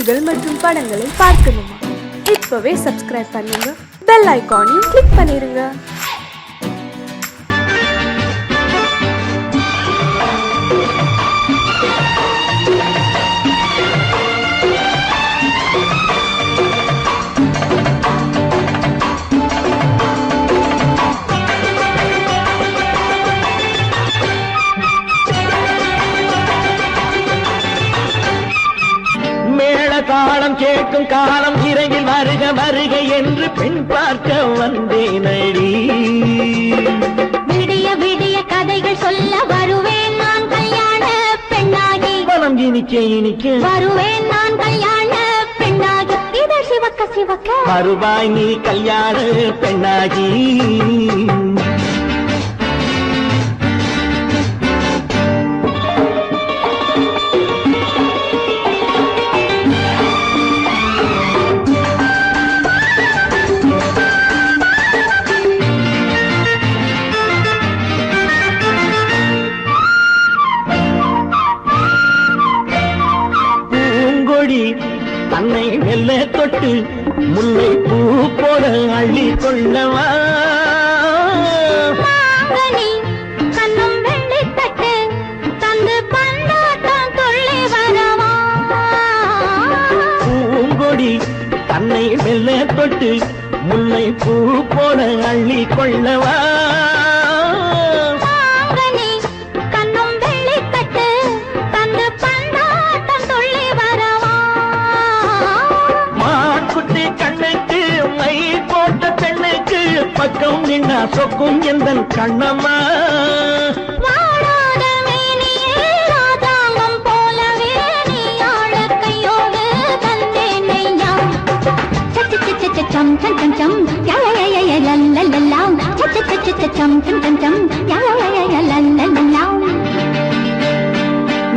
பாடல்கள் மற்றும் படங்களை பார்க்கணுமா? இப்பவே சப்ஸ்கிரைப் பண்ணுங்க, பெல் ஐகானையும் கிளிக் பண்ணிருங்க. தாளம் கேட்கும் காலம் இறையில் வருக வருக என்று பெண் பார்க்க வந்தேனடி. விடிய விடிய கதைகள் சொல்ல வருவேன் நான் கல்யாண பெண்ணாகி. மனம் இனிக்க இனிக்க வருவேன் நான் கல்யாண பெண்ணாகி. இதை சிவக்க சிவக்க வருவாய் நீ கல்யாண பெண்ணாகி. தன்னை மெல்ல தொட்டு முல்லை பூ போல அள்ளி கொள்ளவா. கண்ணும் வெள்ளி தட்டு தந்து பந்தாட்டம் தொள்ளி வரவா. பூங்கொடி தன்னை மெல்ல தொட்டு முல்லை பூ போல அள்ளி கொள்ளவா. பக்கம் நின்னா சொக்கும் எந்தன் கண்ணம்மா. வாழாத மேனியே ராதாங்கம் போலவே நீ ஆழ கையோடு தந்தேன் நெய்யா. சச்ச சச்ச சச்சம் சம் சம் சம் யய லல்லல்லாம். சச்ச சச்ச சச்சம் சம் சம் சம் யய லல்லல்லாம்.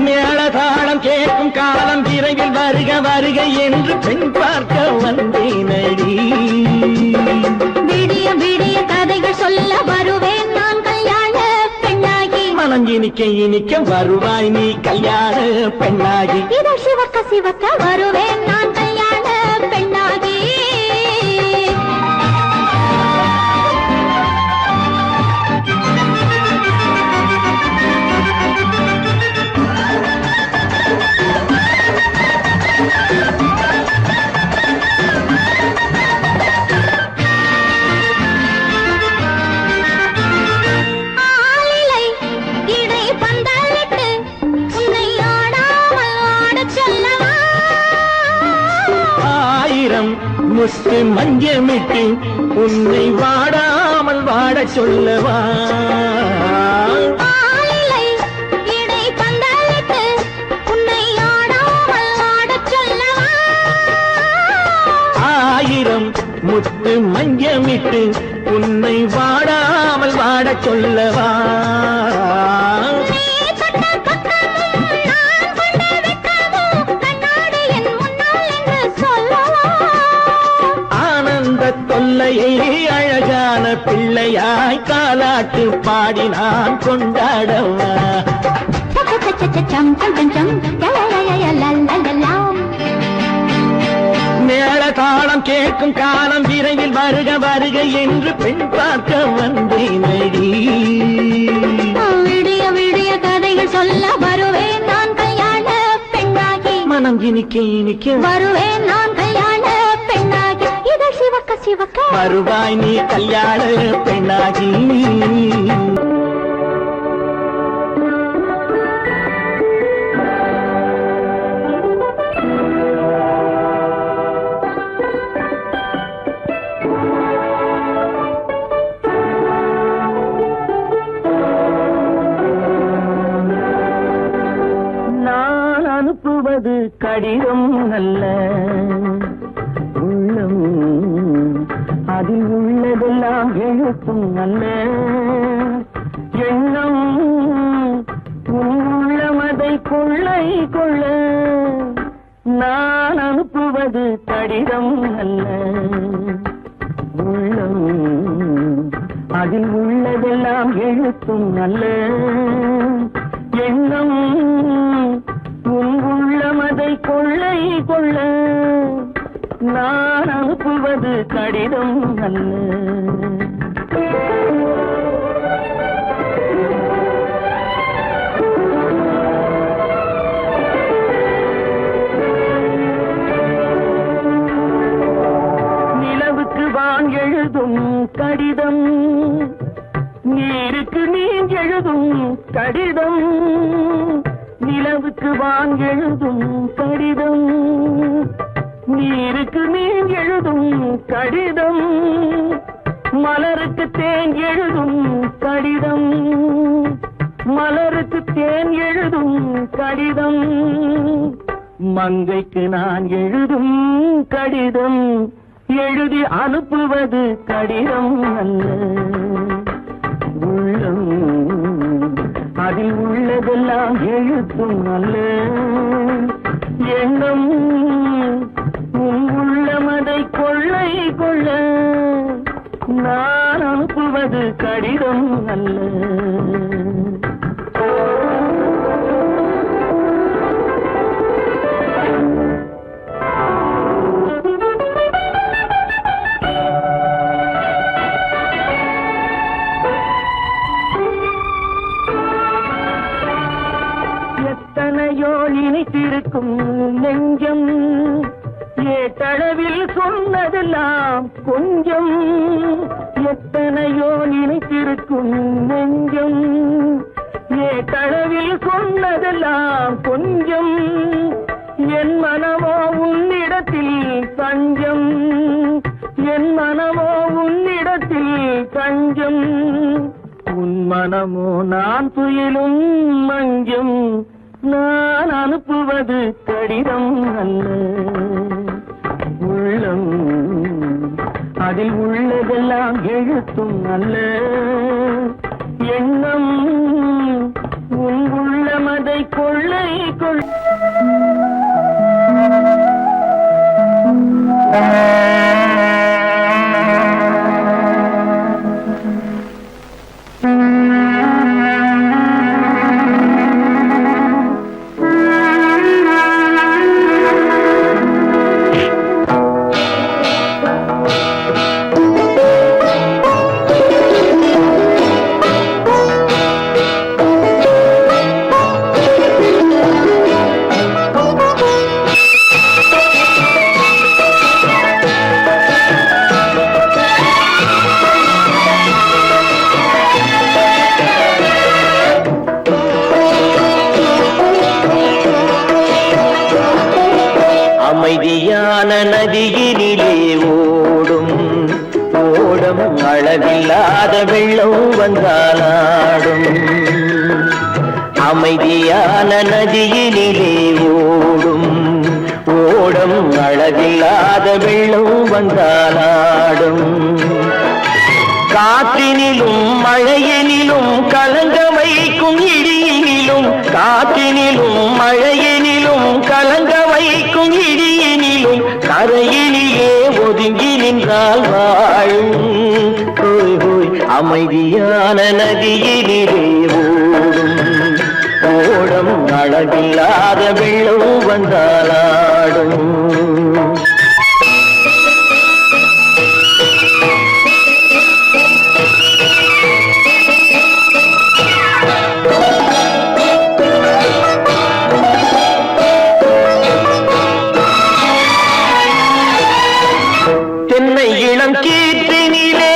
மேளதாளம் கேட்கும் காலம் விரைவில் வருக வருக என்று பெண் பார்க்க வந்தேனடி. விடிய விடிய கதைகள் சொல்ல வருவேன் நான் கல்யாண பெண்ணாகி. மனம் இனிக்க இனிக்க வருவாய் நீ கல்யாண பெண்ணாகி. இதை சிவக்க சிவக்க வருவேன் நான் கல்யாண பெண்ணாகி. முத்து மஞ்சமிட்டு உன்னை வாடாமல் வாட சொல்லவா. ஆயிரம் முத்து மஞ்சமிட்டு உன்னை வாடாமல் வாட சொல்லவா. தொல்லையை அழகான பிள்ளையாய் காலாட்டு பாடி நான் கொண்டாடவா. மேளதாளம் கேட்கும் காலம் விரைவில் வருக வருக என்று பெண் பார்க்க வந்தேனடி. விடிய விடிய கதைகள் சொல்ல வருவேன் நான் கல்யாண பெண்ணாகி. மனம் இனிக்க இனிக்க வருவேன் நான் கல்யாண பெண்ணாகி. இதை சிவக்க சிவக்க வருவாய் நீ கல்யாண பெண்ணாகி. நான் அனுப்புவது கடிதம் அல்ல, உள்ளம் அதில் உள்ளதெல்லாம் எழுத்தும் அல்ல. எண்ணம் உள்ளமதை கொள்ளை கொள்ள. நான் அனுப்புவது கடிதம் அல்ல, உள்ளம் அதில் உள்ளதெல்லாம் எழுத்தும் அல்ல. எண்ணம் உள்ளமதை கொள்ளை கொள்ள நான் அனுப்புவது கடிதம் அல்ல. நிலவுக்கு வான் எழுதும் கடிதம், நீருக்கு நீர் எழுதும் கடிதம். நிலவுக்கு வான் எழுதும் கடிதம், நீருக்கு நீர் எழுதும் கடிதம். மலருக்கு தேன் எழுதும் கடிதம், மலருக்கு தேன் எழுதும் கடிதம். மங்கைக்கு நான் எழுதும் கடிதம், எழுதி அனுப்புவது கடிதம் அல்ல. உள்ளம் அதில் உள்ளதெல்லாம் எழுத்தும் அல்ல. எண்ணம் உள்ளமதை கொள்ளை கொள்ள நான் அனுப்புவது கடிதம் அல்ல. எத்தனையோ இணைத்திருக்கும் நெஞ்சம், ஏட்டளவில் சொன்னதெல்லாம் கொஞ்சம். எத்தனையோ நினைத்திருக்கும் நெஞ்சம், ஏட்டளவில் சொன்னதெல்லாம் கொஞ்சம். என் மனமோ உன்னிடத்தில் தஞ்சம், என் மனமோ உன்னிடத்தில் தஞ்சம். உன் மனமோ நான் துயிலும் மஞ்சம், நான் அனுப்புவது கடிதம் அல்ல. உள்ளம் அதில் உள்ளதெல்லாம் எழுத்தும் அல்ல. எண்ணம் உன் உள்ளமதை கொள்ளை கொள். அமைதியான நதியினிலே ஓடும் ஓடம், அளவில்லாத வெள்ளம் வந்தாலாடும். அமைதியான நதியினிலே ஓடும் ஓடம், அளவில்லாத வெள்ளம் வந்தாலாடும். காற்றினிலும் மழையினிலும் கலங்க வைக்கும் இடியினிலும், காற்றினிலும் மழையினிலும் கலங்க வைக்கும் இடியினிலும், கரையினிலே ஒதுங்கி நின்றால் வாழும். ஹோய் ஹோய் அமைதியான நதியினிலே ஓடும் ஓடம், அளவில்லாத வெள்ளம் வந்தாலாடும். தென்னை இளம் கீற்றினிலே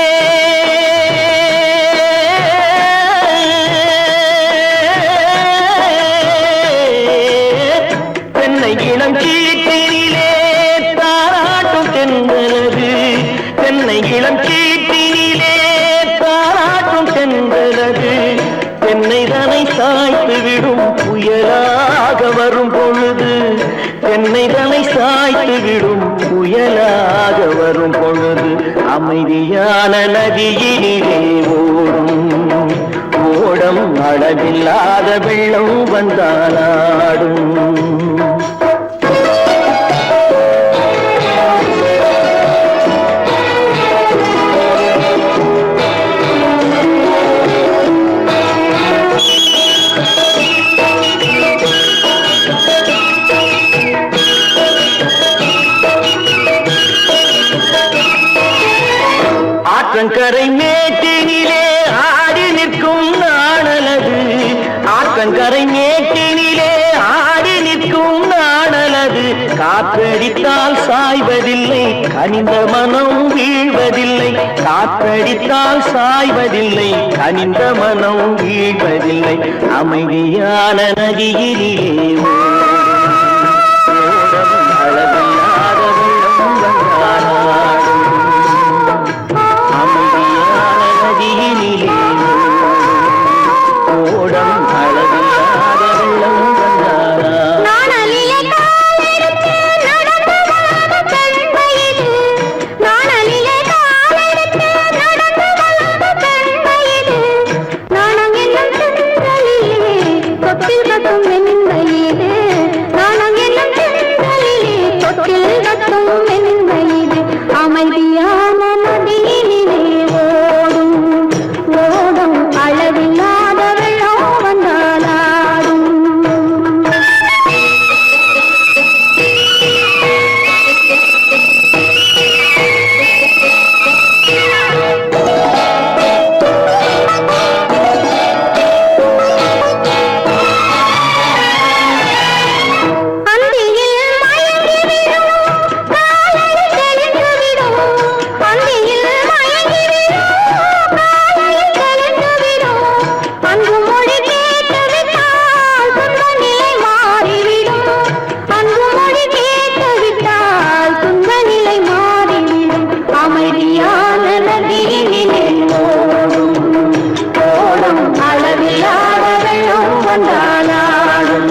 தென்னை இளம் கீற்றினிலே தாராட்டும் தென்றலது. தென்னை இளம் கீற்றினிலே தாராட்டும் தென்றலது. தென்னை தனை சாய்த்து விடும் புயலாக வரும் பொழுது, தென்னை தனை சாய்த்து விடும் புயலாக வரும் பொழுது. அமைதியான நதியினிலே ஓடும் ஓடம், அளவில்லாத வெள்ளம் வந்தாலாடும். ஆற்றங்கரை மேட்டினிலே ஆடி நிற்கும் நாணலது ஆற்றங்கரை மேட்டினிலே ஆடி நிற்கும் நாணலது காற்றடித்தால் சாய்வதில்லை கனிந்த மனம் வீழ்வதில்லை காற்றடித்தால் சாய்வதில்லை கனிந்த மனம் வீழ்வதில்லை அமைதியான நதியிலே அளவில்லாத வெள்ளம் வந்தாடும் அமைதியான நதியிலே ஓடம் அளவில்லாத வெள்ளம் வந்தாடும் அமைதியான நதியினிலே ஓடும் ஓடும் அளவில்லாத வெள்ளம் வந்தாடும் அமைதியான நதியினிலே ஓடும் ஓடும் அளவில்லாத வெள்ளம் வந்தாடும்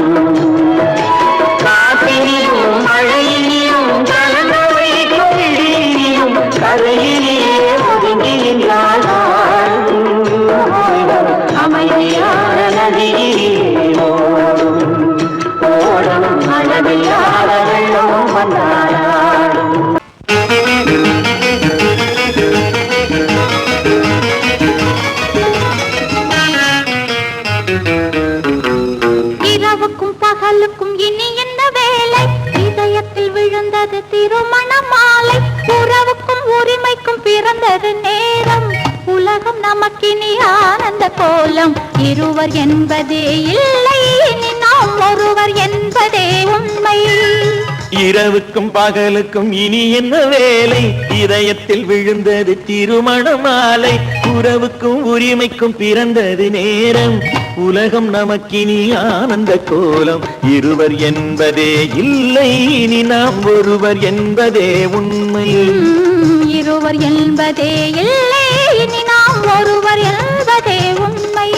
காற்றிலும் மழையிலும் கலந்து வைக்கும் இடியிலும் கரையிலே ஒதுங்கி நின்றாடும் அமைதியான நதியிலே ஓடும் ஓடும் அளவில்லாத வெள்ளம் வந்தாடும் இரவுக்கும் பகலுக்கும் இனி என்ன வேலை இதயத்தில் விழுந்தது திருமண மாலை உறவுக்கும் உரிமைக்கும் பிறந்தது நேரம் உலகம் நமக்கினி ஆனந்த கோலம் இருவர் என்பதே இல்லை இனி நாம் ஒருவர் என்பதே உண்மை இரவுக்கும் பகலுக்கும் இனி என்ன வேலை இதயத்தில் விழுந்தது திருமண மாலை உறவுக்கும் உரிமைக்கும் பிறந்தது நேரம் உலகம் நமக்கினி ஆனந்த கோலம் இருவர் என்பதே இல்லை இனி நாம் ஒருவர் என்பதே உண்மை இருவர் என்பதே இல்லை இனி நாம் ஒருவர் என்பதே உண்மை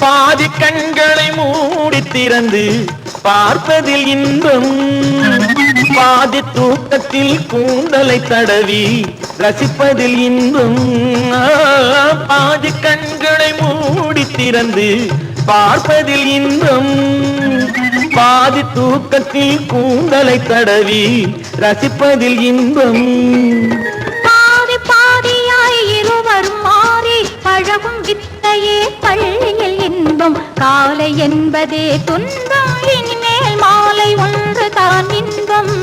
பாதி கண்களை மூடி திறந்து பார்ப்பதில் இன்பம் பாதி தூக்கத்தில் கூந்தலை தடவி ரசிப்பதில் இன்பம் பாதி கண்களை மூடி திறந்து பார்ப்பதில் இன்பம் பாதி தூக்கத்தில் கூந்தலை தடவி ரசிப்பதில் இன்பம் பாதி பாதியாய் இருவர் மாறி பழகும் வித்தையே பள்ளியில் இன்பம் காலை என்பதே துன்பம் இனிமேல் மாலை ஒன்று தான் இன்பம்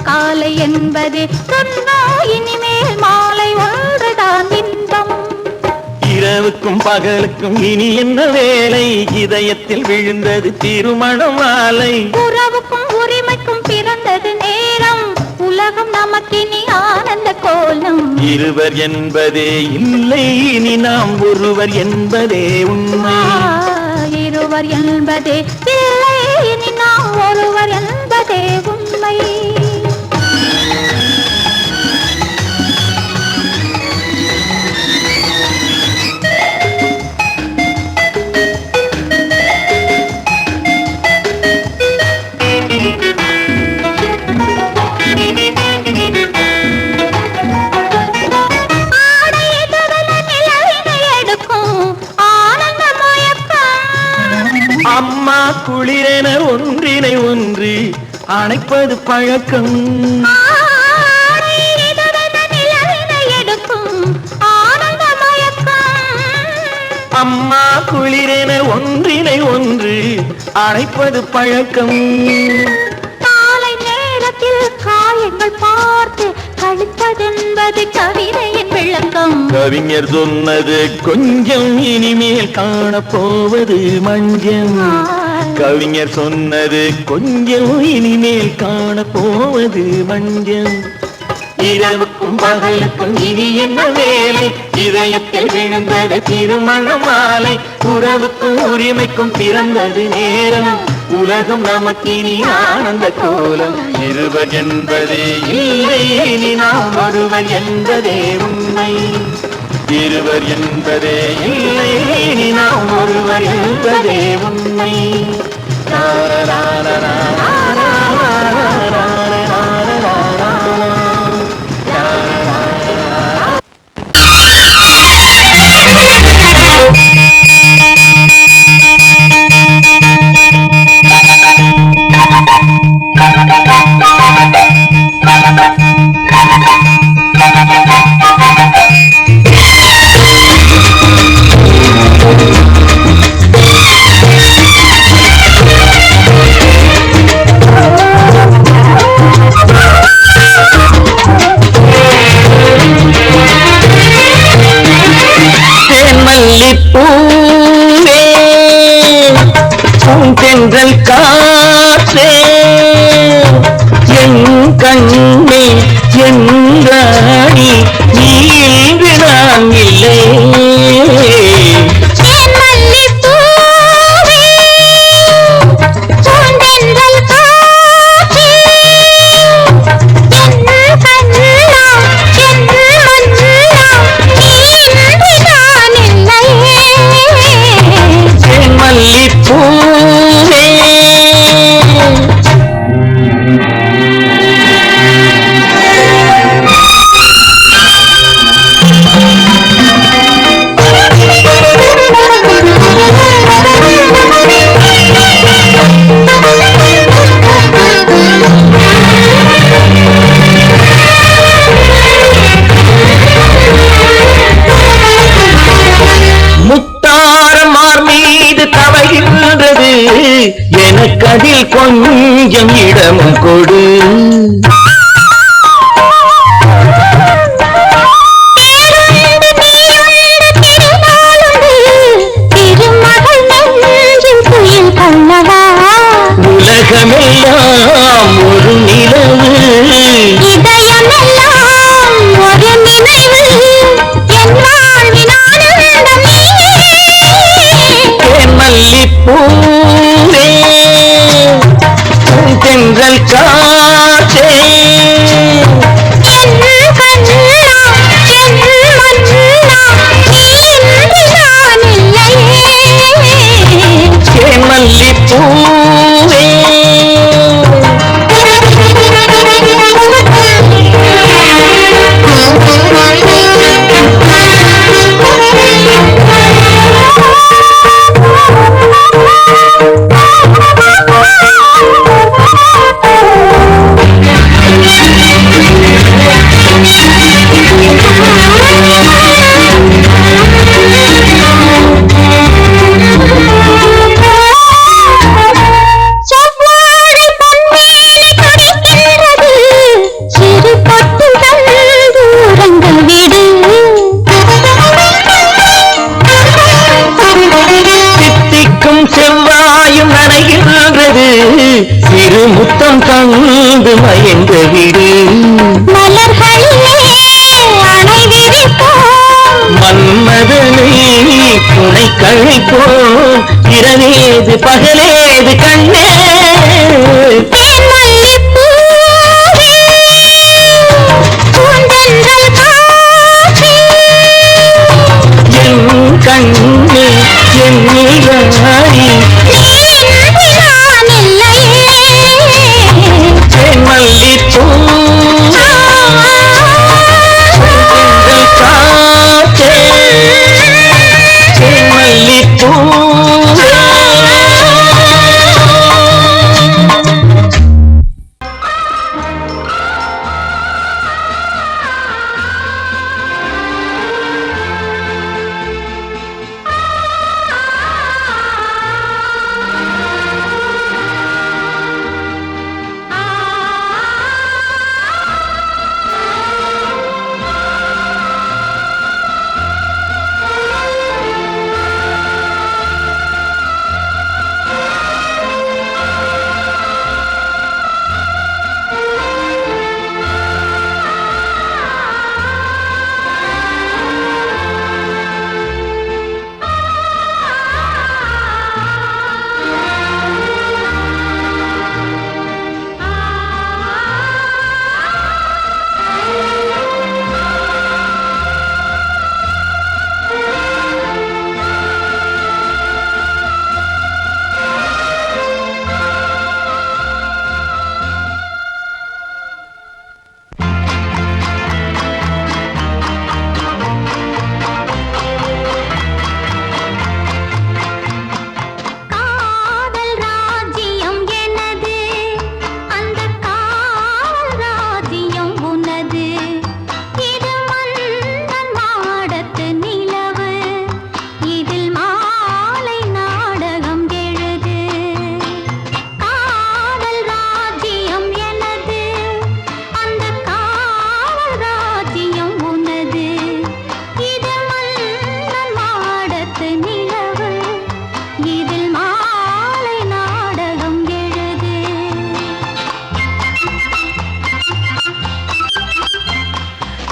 காலை என்பதே துன்பம் இனிமேல் மாலை ஒன்று தான் இன்பம் இரவுக்கும் பகலுக்கும் இனி என்ன வேலை இதயத்தில் விழுந்தது திருமண மாலை உறவுக்கும் உரிமைக்கும் பிறந்தது நேரம் உலகம் நமக்கினி ஆனந்த கோலம் இருவர் என்பதே இல்லை இனி நாம் ஒருவர் என்பதே உண்மை இருவர் என்பதே இல்லை இனி நாம் ஒருவர் என்பதே உண்மை அம்மா குளிரென ஒன்றினை ஒன்று அணைப்பது பழக்கம் அம்மா குளிரென ஒன்றினை ஒன்று அணைப்பது பழக்கம். காலை நேரத்தில் காயங்கள் பார்த்து கழிப்பதென்பது கவிதையின் விளக்கம். கவிஞர் சொன்னது கொஞ்சம் இனிமேல் காணப்போவது மஞ்சள். கவிஞர் சொன்னது கொஞ்சம் இனிமேல் காணப்போவது மஞ்சள். இரவுக்கும் பகலுக்கும் இனி என்ன வேலை, இதயத்தில் விழுந்தது திருமண மாலை. உறவுக்கும் உரிமைக்கும் பிறந்தது நேரம், உலகம் நமக்கினி ஆனந்த கோலம். இருவர் என்பதே இல்லை, இனி நாம் ஒருவர் என்பதே உண்மை. இருவர் என்பதே இல்லை, இனி நாம் ஒருவர் என்பதே உண்மை. பூவே தென்றல் காற்றே என் கண்ணே என் ராணி, நீ இன்று நான் இல்லை. எனக்கதில் கொஞ்சம் இடம் கொடு. உலகமெல்லாம் ஒரு நிலவு, இதயமெல்லாம் ஒரு நினைவு, என் வாழ்வின் ஆனந்தமே. மல்லிப்பூவே தென்றல் காற்றே மல்லிப்பூவே செவ்வாயும் நனைகின்றது, சிறு முத்தம் தந்து மயங்க விடு. மன்மதனை துணை கழிப்போம், இரவேது பகலேது கண்ணே. என் கண்ணே என் ராணி, மல்லிப்பூ காற்றே மல்லிப்பூ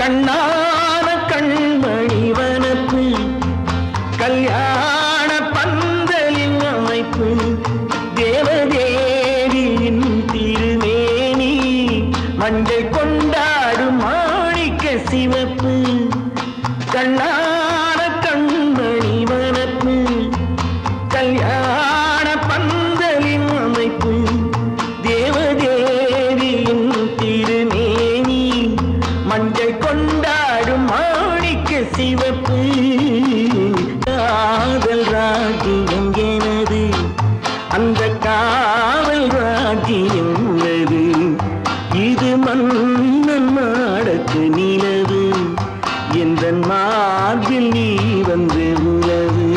கண்ணான கண்மணி வனப்பு கல்யாண பந்தலின் அமைப்பு தேவதேவியின் திருமேனி மஞ்சள் கொண்டாடும் மாணிக்க சிவப்பு கண்ணான கண்மணி வனப்பு கல்யாண பந்தலின் அமைப்பு தேவதேவியின் திருமேனி மஞ்சள் கொண்டாடும் மாணிக்க சிவப்பு காதல் ராஜ்யம் எனது அந்த காவல் ராஜ்யம் உள்ளது இது மன்னன் மாடத்து நிலவு எந்த மார்பில் நீ வந்து உலவு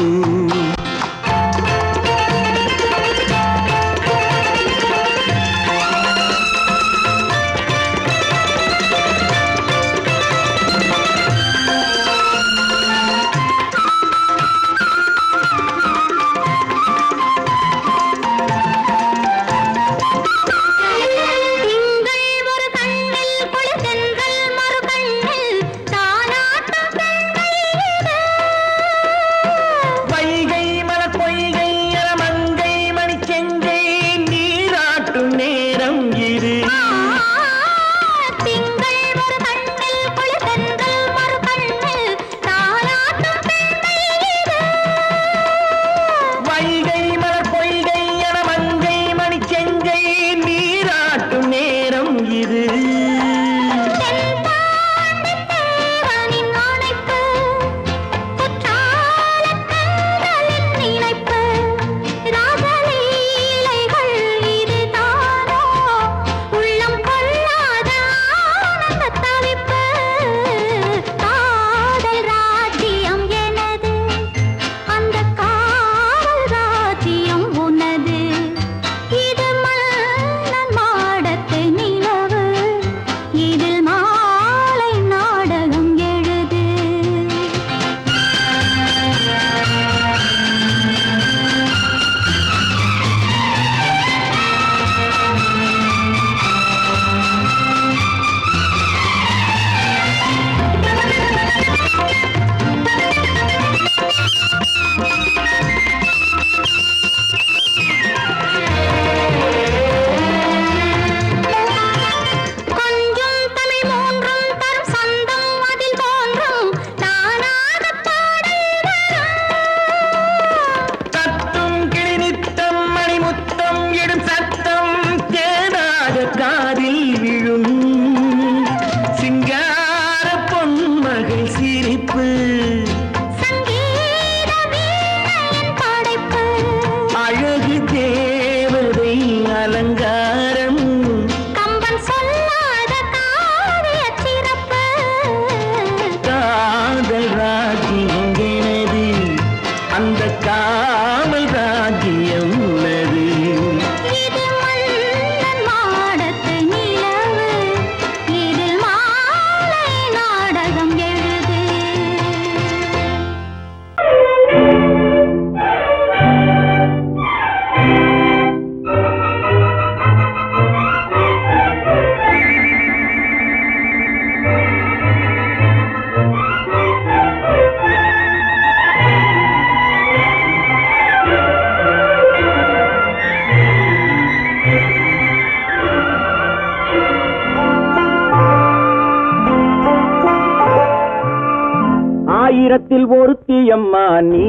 ஆயிரத்தில் ஒருத்தியம்மா நீ,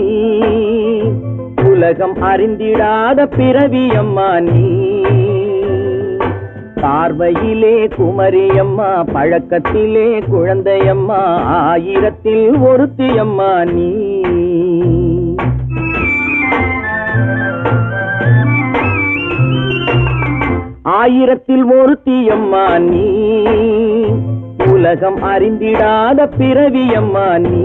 உலகம் அறிந்திடாத பிறவியம்மா நீ. பார்வையிலே குமரியம்மா, பழக்கத்திலே குழந்தையம்மா, ஆயிரத்தில் ஒருத்தியம்மா நீ. ஆயிரத்தில் ஒருத்தியம்மா நீ, உலகம் அறிந்திடாத பிறவியம்மா நீ.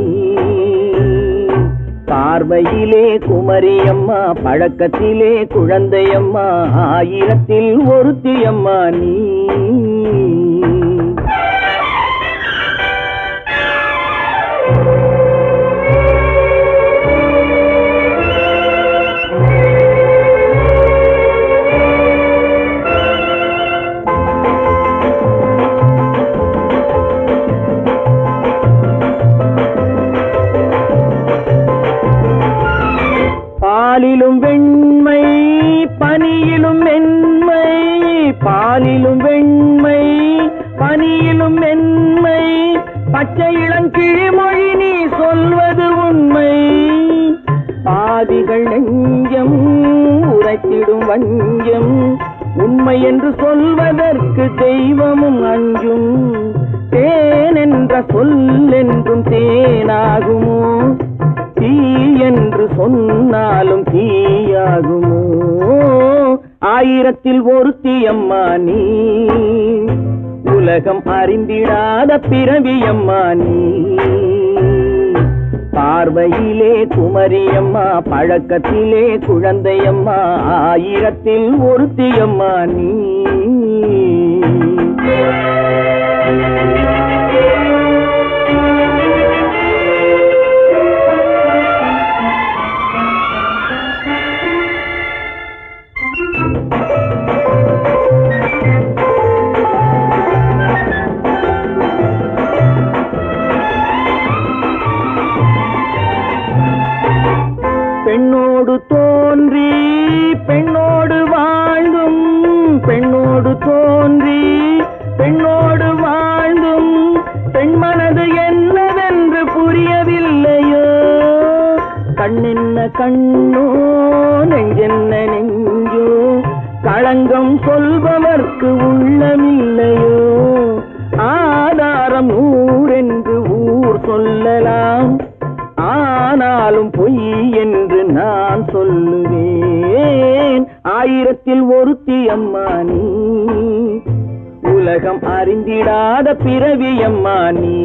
பார்வையிலே குமரியம்மா, பழக்கத்திலே குழந்தையம்மா, ஆயிரத்தில் ஒருத்தியம்மா நீ. பனியிலும் மென்மை பச்சை இளங்கிழிமொழி நீ சொல்வது உண்மை பாதிகள் நெஞ்சம் உரைத்திடும் வஞ்சம் உண்மை என்று சொல்வதற்கு தெய்வமும் அஞ்சும் தேன் என்ற சொல் என்றும் தேனாகுமோ தீ என்று சொன்னாலும் தீயாகுமோ ஆயிரத்தில் ஒருத்தி அம்மா நீ உலகம் அறிந்திடாத பிறவி அம்மா நீ பார்வையிலே குமரியம்மா பழக்கத்திலே குழந்தையம்மா ஆயிரத்தில் ஒருத்தி அம்மா நீ பெண்ணோடு தோன்றி பெண்ணோடு வாழ்ந்தும் பெண்ணோடு தோன்றி பெண்ணோடு வாழ்ந்தும் பெண்மனது என்னவென்று புரியவில்லையோ கண்ணென்ன கண்ணோ நெஞ்சென்ன நெஞ்சோ களங்கம் சொல்பவர்க்கு உள்ளமில்லையோ ஆதாரம் ஊரென்று ஊர் சொல்லலாம் ஆனாலும் பொய் என்று நான் சொல்லுவேன் ஆயிரத்தில் ஒருத்தி அம்மா நீ உலகம் அறிந்திடாத பிறவி அம்மா நீ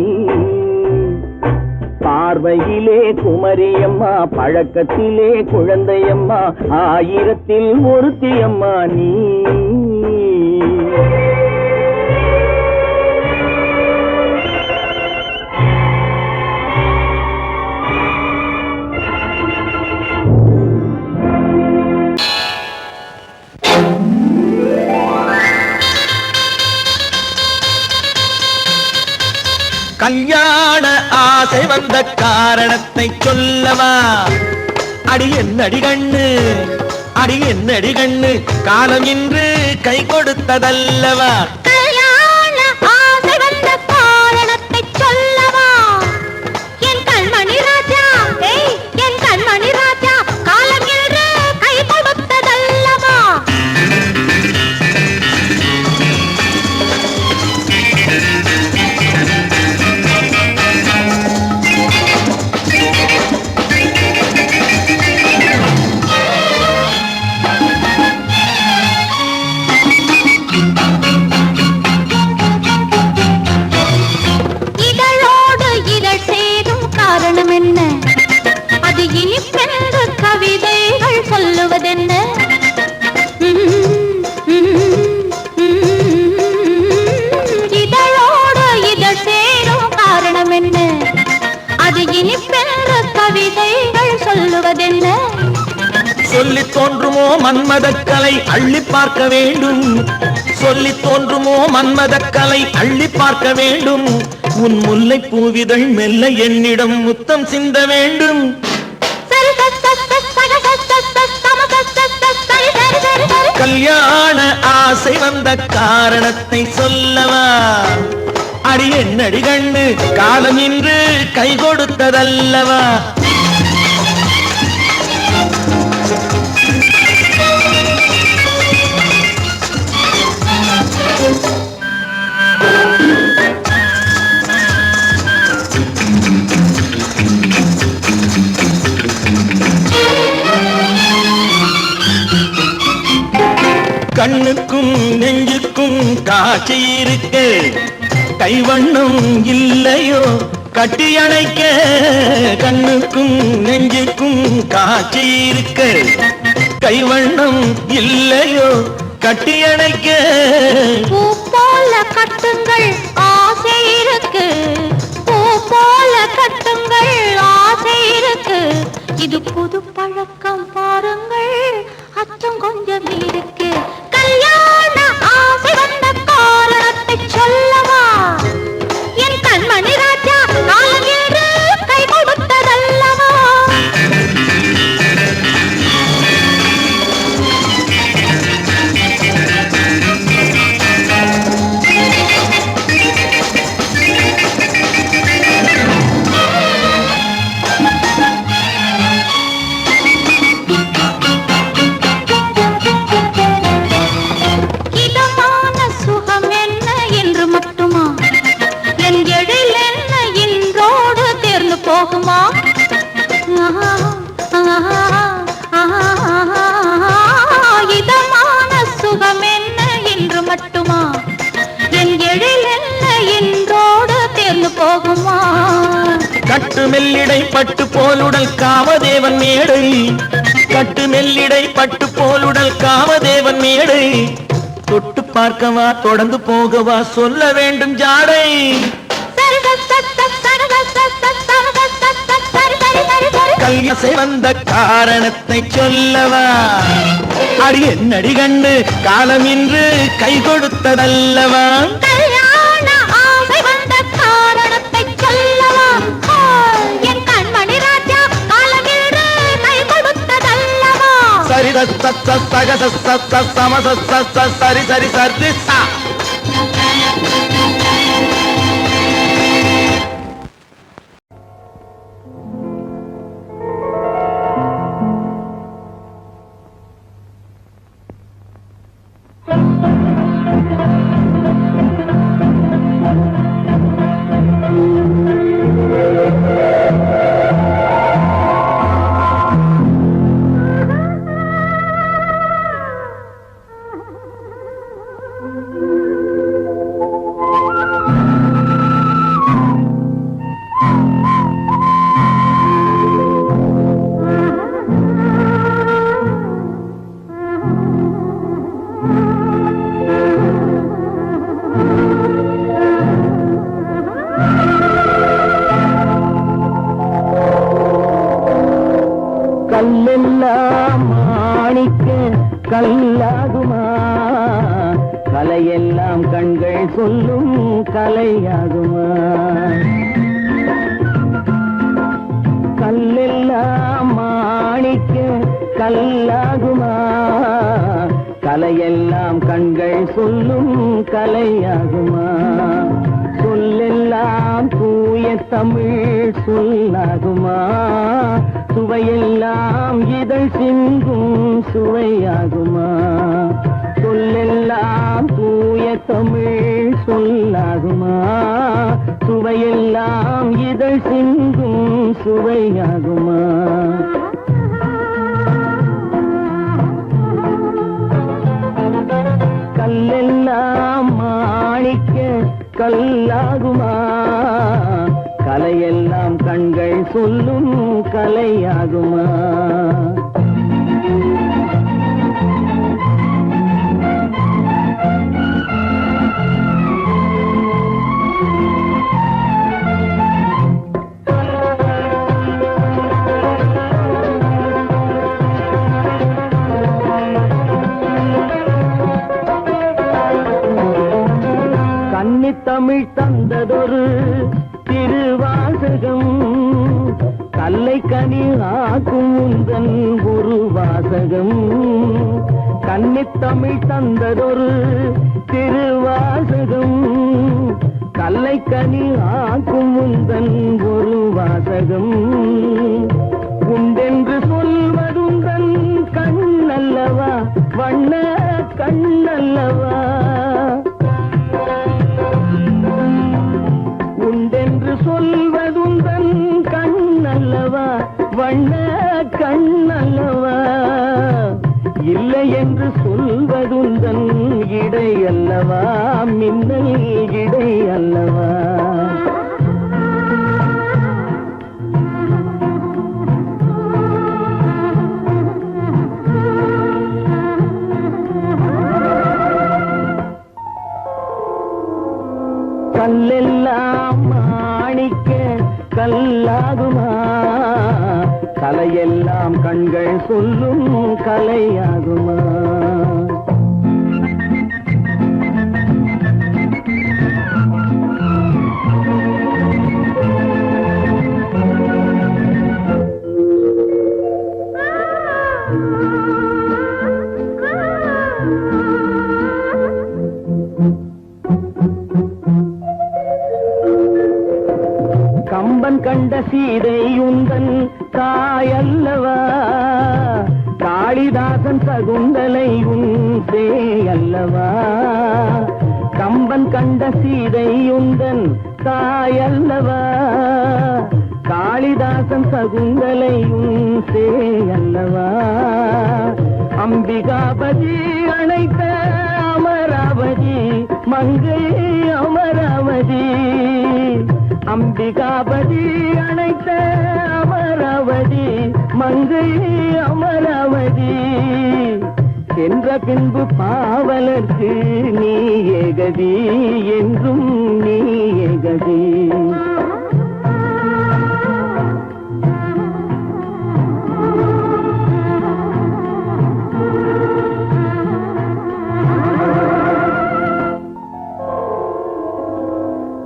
பார்வையிலே குமரியம்மா பழக்கத்திலே குழந்தையம்மா ஆயிரத்தில் ஒருத்தி அம்மா நீ கல்யாண ஆசை வந்த காரணத்தை சொல்லவா அடி என்னடி கண்ணு அடி என்னடி கண்ணு காலம் இன்று கை கொடுத்ததல்லவா கல்யாண ஆசை வந்த காரணத்தை சொல்லவா என் கண்மணி ராஜா என் கண்மணி ராஜா காலம் இன்று கை கொடுத்ததல்லவா கவிதைகள் சொல்லுவதென்ன இதழோடு இதழ் சேரும் காரணம் என்ன அது இனிப்பென்ற கவிதைகள் சொல்லுவதென்ன சொல்லி தோன்றுமோ மன்மதக்கலை அள்ளி பார்க்க வேண்டும் சொல்லி தோன்றுமோ மன்மதக்கலை அள்ளி பார்க்க வேண்டும் உன் முல்லை பூவிதழ் மெல்ல என்னிடம் முத்தம் சிந்த வேண்டும் கல்யாண ஆசை வந்த காரணத்தை சொல்லவா அடி என்னடி கண்ணு காலம் இன்று கை கொடுத்ததல்லவா கண்ணுக்கும் நெஞ்சுக்கும் காட்சி இருக்கு கைவண்ணம் இல்லையோ கட்டி அணைக்க கண்ணுக்கும் நெஞ்சுக்கும் காட்சி இருக்கு கைவண்ணம் இல்லையோ கட்டி அணைக்க பூ போல கட்டுங்கள் ஆசை இருக்கு பூ போல கட்டுங்கள் ஆசை இருக்கு இது புது பழக்கம் பாருங்கள் அச்சம் கொஞ்சம் இருக்கு கல்யாண ஆசை வந்த காரணத்தை சொல்லவா என் கண்மணி ராஜா காலம் என்று கை கொடுத்ததல்லவா போகுமா? கட்டு மெல்லிடை பட்டு போலுடல் காமதேவன் மேடை, கட்டு மெல்லிடை பட்டு போலுடல் காமதேவன் மேடை, தொட்டு பார்க்கவா தொடர்ந்து போகவா சொல்ல வேண்டும் ஜாடை. கல்யாசை வந்த காரணத்தை சொல்லவா, அடி என்னடி கண்டு காலம் இன்று கை கொடுத்ததல்லவா. கல்யாண ஆசை வந்த காரணத்தை சொல்லவா, என் கண்மணி ராஜா காலம் இன்று கை கொடுத்ததல்லவா. சரி சக சம சரி சரி சரி சா. கல்லெல்லாம் மாணிக்க கல்லாகுமா, கலையெல்லாம் கண்கள் சொல்லும் கலையாகுமா. கல்லெல்லாம் மாணிக்க கல்லாகுமா, கலையெல்லாம் கண்கள் சொல்லும் கலையாகுமா. சொல்லெல்லாம் தூய தமிழ் சொல்லாகுமா, சுவையெல்லாம் இதழ் சிந்தும் சுவையாகுமா. சொல்லெல்லாம் தூய தமிழ் சொல்லாகுமா, சுவையெல்லாம் இதழ் சிந்தும் சுவையாகுமா. கல்லெல்லாம் மாணிக்க கல்லாகுமா, கலையெல்லாம் கண்கள் சொல்லும் கலையாகுமா. கன்னித்தமிழ் தந்ததொரு திருவாசகம், கல்லை கனி ஆக்கும் உந்தன் ஒரு வாசகம். கன்னித்தமிழ் தந்ததொரு திருவாசகம், கல்லை கனி ஆக்கும் உந்தன் ஒரு வாசகம். உண்டென்று சொல்வதுந்தன் கண்ணல்லவா, வண்ண கண்ணல்லவா. உண்டென்று சொல்வதுந்தன் கண்ணல்லவா, வண்ண கண்ணல்லவா. இல்லை என்று சொல்வதுந்தன் இடை அல்லவா, மின்னல் இடை அல்லவா. கல்லெல்லாம் மாணிக்க கல்லாகுமா, கலையெல்லாம் கண்கள் சொல்லும் கலையாகுமா. கம்பன் கண்ட சீதை உந்தன் தாயல்லவா, காளிதாசன் சகுந்தலை உன் சேயல்லவா. கம்பன் கண்ட சீதை உந்தன் தாயல்லவா, காளிதாசன் சகுந்தலை உன் சேயல்லவா. அம்பிகாபதி அழைத்த அமராவதி, மங்கை அமராவதி. அம்பிகாபதி அணைத்த அமராவதி மங்கை அமராவதி சென்ற பின்பு பாவலர்க்கு நீ ஏகதி என்றும் நீ ஏகதி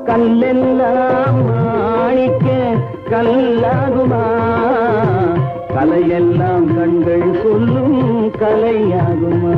கல்லெல்லாம் மாணிக்க கல்லாகுமா கலையெல்லாம் கண்கள் சொல்லும் கலையாகுமா